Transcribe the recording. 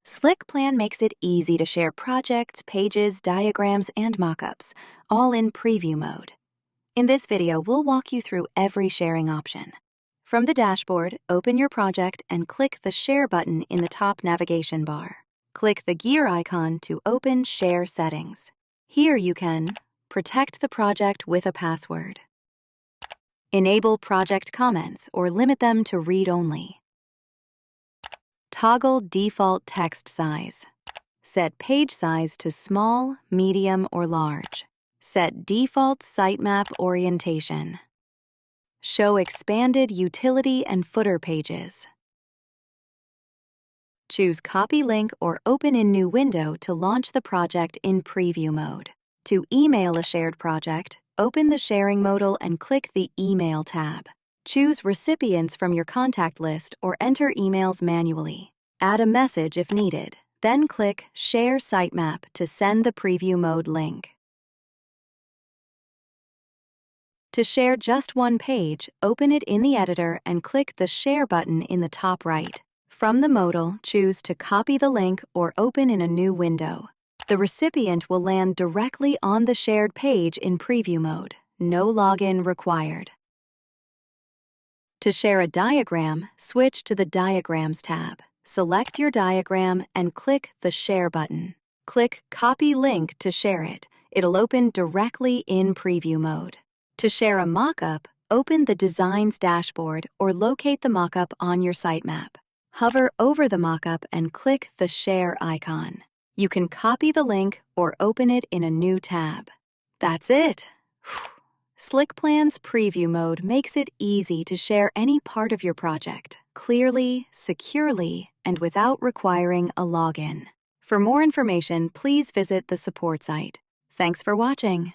Slickplan makes it easy to share projects, pages, diagrams, and mockups, all in preview mode. In this video, we'll walk you through every sharing option. From the dashboard, open your project and click the Share button in the top navigation bar. Click the gear icon to open Share Settings. Here you can protect the project with a password, enable project comments or limit them to read-only, toggle default text size, set page size to small, medium, or large, set default sitemap orientation, show expanded utility and footer pages. Choose Copy Link or Open in New Window to launch the project in preview mode. To email a shared project, open the sharing modal and click the Email tab. Choose recipients from your contact list or enter emails manually. Add a message if needed, then click Share Sitemap to send the preview mode link. To share just one page, open it in the editor and click the Share button in the top right. From the modal, choose to copy the link or open in a new window. The recipient will land directly on the shared page in preview mode. No login required. To share a diagram, switch to the Diagrams tab. Select your diagram and click the Share button. Click Copy Link to share it. It'll open directly in preview mode. To share a mockup, open the Designs dashboard or locate the mockup on your sitemap. Hover over the mockup and click the Share icon. You can copy the link or open it in a new tab. That's it! Slickplan's preview mode makes it easy to share any part of your project clearly, securely, and without requiring a login. For more information, please visit the support site. Thanks for watching.